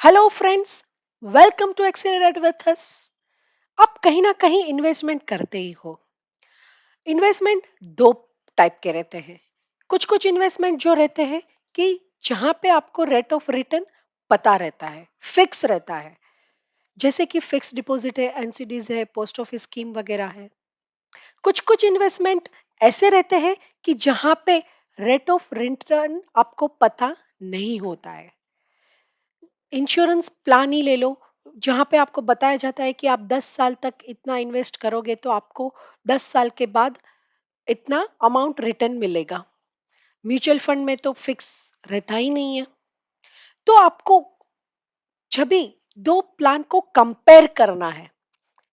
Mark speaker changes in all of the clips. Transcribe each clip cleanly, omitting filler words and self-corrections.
Speaker 1: Hello friends, welcome to accelerate with us. आप कहीं ना कहीं इन्वेस्टमेंट करते ही हो। इन्वेस्टमेंट दो टाइप के रहते हैं। कुछ कुछ इन्वेस्टमेंट जो रहते हैं कि जहां पे आपको रेट ऑफ रिटर्न पता रहता है, फिक्स रहता है, जैसे कि फिक्स डिपॉजिट है, एनसीडीज है, पोस्ट ऑफिस स्कीम वगैरह है। कुछ कुछ इन्वेस्टमेंट ऐसे रहते हैं कि जहां पे रेट ऑफ रिटर्न आपको पता नहीं होता है। इंश्योरेंस प्लान ही ले लो, जहां पे आपको बताया जाता है कि आप 10 साल तक इतना इन्वेस्ट करोगे तो आपको 10 साल के बाद इतना अमाउंट रिटर्न मिलेगा। म्यूचुअल फंड में तो फिक्स रहता ही नहीं है। तो आपको जब भी दो प्लान को कंपेयर करना है,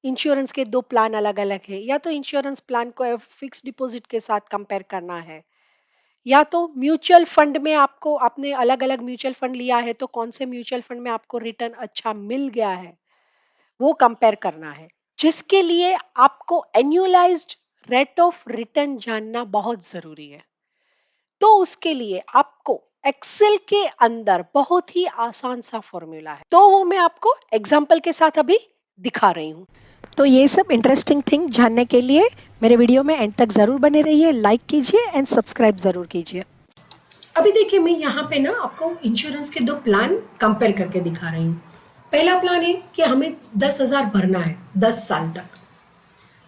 Speaker 1: इंश्योरेंस के दो प्लान अलग अलग है, या तो इंश्योरेंस प्लान को फिक्स डिपॉजिट के साथ कंपेयर करना है, या तो म्यूचुअल फंड में आपको आपने अलग अलग म्यूचुअल फंड लिया है तो कौन से म्यूचुअल फंड में आपको रिटर्न अच्छा मिल गया है, वो कंपेयर करना है। जिसके लिए आपको एन्युअलाइज्ड रेट ऑफ रिटर्न जानना बहुत जरूरी है। तो उसके लिए आपको एक्सेल के अंदर बहुत ही आसान सा फॉर्मूला है, तो वो मैं आपको एग्जांपल के साथ अभी दिखा रही हूँ।
Speaker 2: तो ये सब इंटरेस्टिंग थिंग जानने के लिए मेरे वीडियो में एंड तक ज़रूर बने रहिए, लाइक कीजिए एंड सब्सक्राइब ज़रूर कीजिए।
Speaker 1: अभी देखिए, मैं यहाँ पे ना आपको इंश्योरेंस के दो प्लान कंपेयर करके दिखा रही हूँ। पहला प्लान है कि हमें 10,000 भरना है 10 साल तक।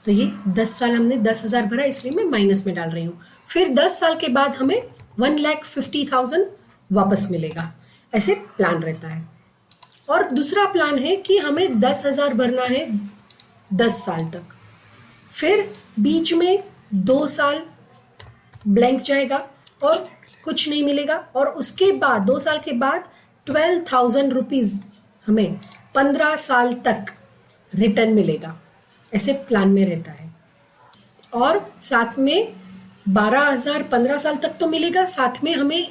Speaker 1: तो ये 10 साल हमने 10,000 भरा, इसलिए मैं माइनस में डाल रही हूँ। फिर 10 साल के बाद हमें 1,50,000 वापस मिलेगा, ऐसे प्लान रहता है। और दूसरा प्लान है कि हमें 10,000 भरना है 10 साल तक। फिर बीच में 2 साल ब्लैंक जाएगा और कुछ नहीं मिलेगा, और उसके बाद 2 साल के बाद 12,000 रुपीज हमें 15 साल तक रिटर्न मिलेगा, ऐसे प्लान में रहता है। और साथ में 12,000 15 साल तक तो मिलेगा, साथ में हमें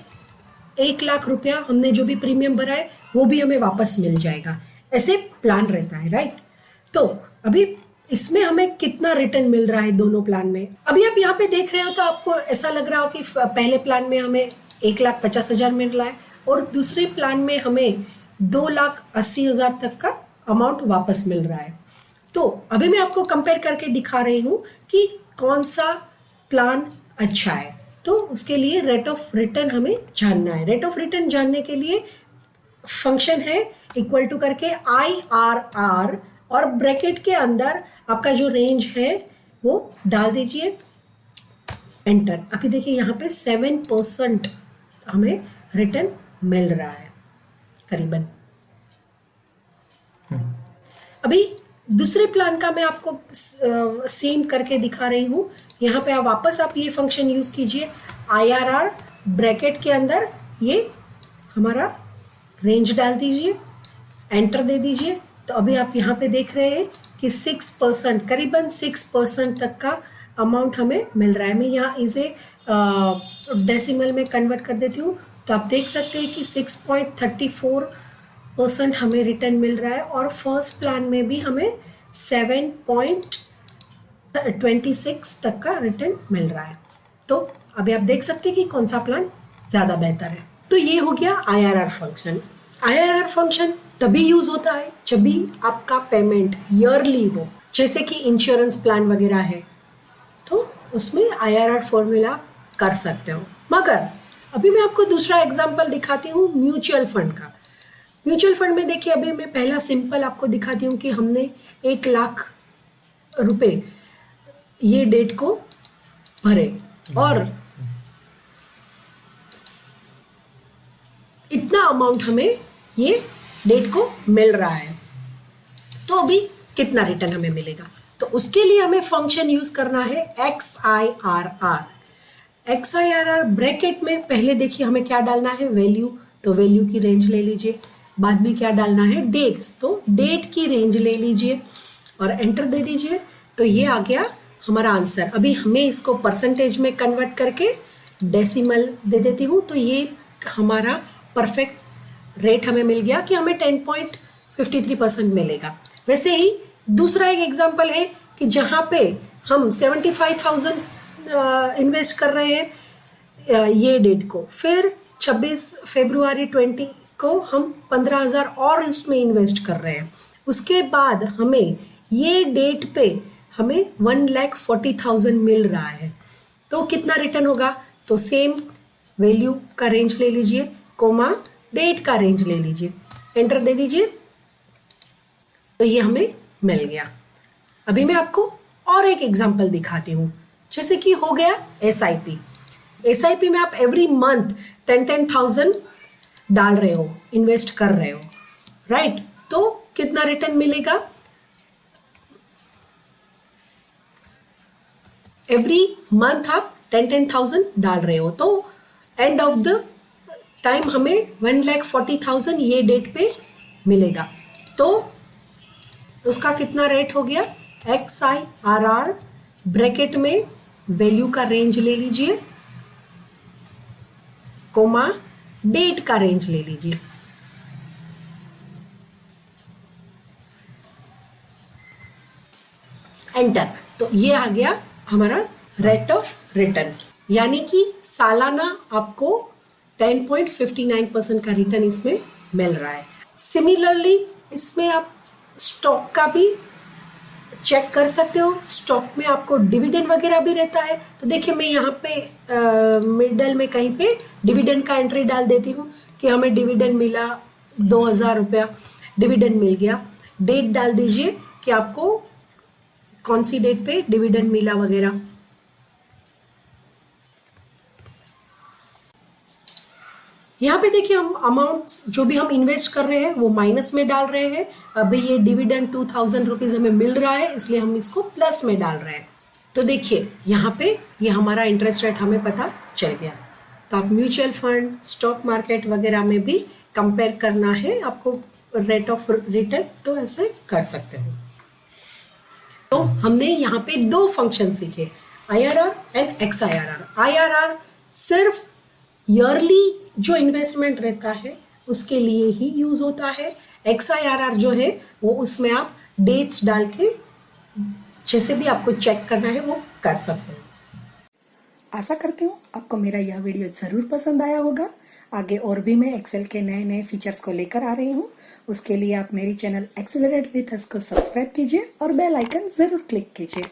Speaker 1: 1,00,000 रुपया हमने जो भी प्रीमियम भरा है वो भी हमें वापस मिल जाएगा, ऐसे प्लान रहता है, राइट। तो अभी इसमें हमें कितना रिटर्न मिल रहा है दोनों प्लान में, अभी आप यहाँ पे देख रहे हो तो आपको ऐसा लग रहा हो कि पहले प्लान में हमें 1,50,000 मिल रहा है और दूसरे प्लान में हमें 2,80,000 तक का अमाउंट वापस मिल रहा है। तो अभी मैं आपको कंपेयर करके दिखा रही हूँ कि कौन सा प्लान अच्छा है। तो उसके लिए रेट ऑफ रिटर्न हमें जानना है। रेट ऑफ रिटर्न जानने के लिए फंक्शन है इक्वल टू करके IRR, और ब्रैकेट के अंदर आपका जो रेंज है वो डाल दीजिए, एंटर। अभी देखिए यहाँ पे 7% हमें रिटर्न मिल रहा है करीबन। अभी दूसरे प्लान का मैं आपको सेम करके दिखा रही हूँ। यहाँ पे आप ये फंक्शन यूज कीजिए, IRR ब्रैकेट के अंदर ये हमारा रेंज डाल दीजिए, एंटर दे दीजिए। तो अभी आप यहाँ पे देख रहे हैं कि 6%, करीबन 6% तक का अमाउंट हमें मिल रहा है। मैं यहाँ इसे डेसिमल में कन्वर्ट कर देती हूँ, तो आप देख सकते हैं कि 6.34% हमें रिटर्न मिल रहा है, और फर्स्ट प्लान में भी हमें 7.26 तक का रिटर्न मिल रहा है। तो अभी आप देख सकते हैं कि कौन सा प्लान ज़्यादा बेहतर है। तो ये हो गया IRR फंक्शन। IRR फंक्शन तभी यूज होता है जब भी आपका पेमेंट ईयरली हो, जैसे कि इंश्योरेंस प्लान वगैरह है, तो उसमें IRR फॉर्मूला कर सकते हो। मगर अभी मैं आपको दूसरा एग्जांपल दिखाती हूँ म्यूचुअल फंड का। म्यूचुअल फंड में देखिए, अभी मैं पहला सिंपल आपको दिखाती हूँ कि हमने 1,00,000 रुपए ये डेट को भरे और इतना अमाउंट हमें ये डेट को मिल रहा है। तो अभी कितना रिटर्न हमें मिलेगा, तो उसके लिए हमें फंक्शन यूज करना है XIRR। XIRR ब्रैकेट में पहले देखिए हमें क्या डालना है, वैल्यू, तो वैल्यू की रेंज ले लीजिए। बाद में क्या डालना है, डेट्स, तो डेट की रेंज ले लीजिए और एंटर दे दीजिए। तो ये आ गया हमारा आंसर। अभी हमें इसको परसेंटेज में कन्वर्ट करके डेसिमल दे देती हूँ, तो ये हमारा परफेक्ट रेट हमें मिल गया कि हमें 10.53% मिलेगा। वैसे ही दूसरा एक एग्जांपल है कि जहाँ पे हम 75,000 इन्वेस्ट कर रहे हैं ये डेट को, फिर 26 फरवरी 20 को हम 15,000 और उसमें इन्वेस्ट कर रहे हैं, उसके बाद हमें ये डेट पे हमें 1,40,000 मिल रहा है, तो कितना रिटर्न होगा? तो सेम वैल्यू का रेंज ले लीजिए, कोमा डेट का रेंज ले लीजिए, एंटर दे दीजिए, तो ये हमें मिल गया। अभी मैं आपको और एक एग्जांपल दिखाती हूँ, जैसे कि हो गया SIP। SIP में आप एवरी मंथ 10,000 डाल रहे हो, इन्वेस्ट कर रहे हो, राइट? तो कितना रिटर्न मिलेगा? एवरी मंथ आप 10,000 डाल रहे हो, तो एंड ऑफ द टाइम हमें 1,40,000 ये डेट पे मिलेगा। तो उसका कितना रेट हो गया? XIRR ब्रैकेट में वैल्यू का रेंज ले लीजिए, कोमा डेट का रेंज ले लीजिए। एंटर। तो ये आ गया हमारा रेट ऑफ रिटर्न, यानी कि सालाना आपको 10.59% का रिटर्न इसमें मिल रहा है। सिमिलरली इसमें आप स्टॉक का भी चेक कर सकते हो, स्टॉक में आपको डिविडेंड वगैरह भी रहता है। तो देखिए मैं यहाँ पे मिडल में कहीं पे डिविडेंड का एंट्री डाल देती हूँ कि हमें डिविडेंड मिला 2,000 रुपया, डिविडेंड मिल गया। डेट डाल दीजिए कि आपको कौन सी डेट पे डिविडेंड मिला वगैरह। यहाँ पे देखिए हम अमाउंट्स जो भी हम इन्वेस्ट कर रहे हैं वो माइनस में डाल रहे हैं। अभी ये डिविडेंड 2,000 रुपीज हमें मिल रहा है, इसलिए हम इसको प्लस में डाल रहे हैं। तो देखिए यहाँ पे ये हमारा इंटरेस्ट रेट हमें पता चल गया। तो आप म्यूचुअल फंड, स्टॉक मार्केट वगैरह में भी कंपेयर करना है आपको रेट ऑफ रिटर्न, तो ऐसे कर सकते हो। तो हमने यहाँ पे दो फंक्शन सीखे, IRR एंड XIRR। IRR सिर्फ ईयरली जो इन्वेस्टमेंट रहता है उसके लिए ही यूज होता है। XIRR जो है वो उसमें आप डेट्स डाल के जैसे भी आपको चेक करना है वो कर सकते हो।
Speaker 2: आशा करती हूँ आपको मेरा यह वीडियो ज़रूर पसंद आया होगा। आगे और भी मैं एक्सेल के नए नए फीचर्स को लेकर आ रही हूँ। उसके लिए आप मेरी चैनल एक्सेलरेट विथ अस को सब्सक्राइब कीजिए और बेल आइकन ज़रूर क्लिक कीजिए।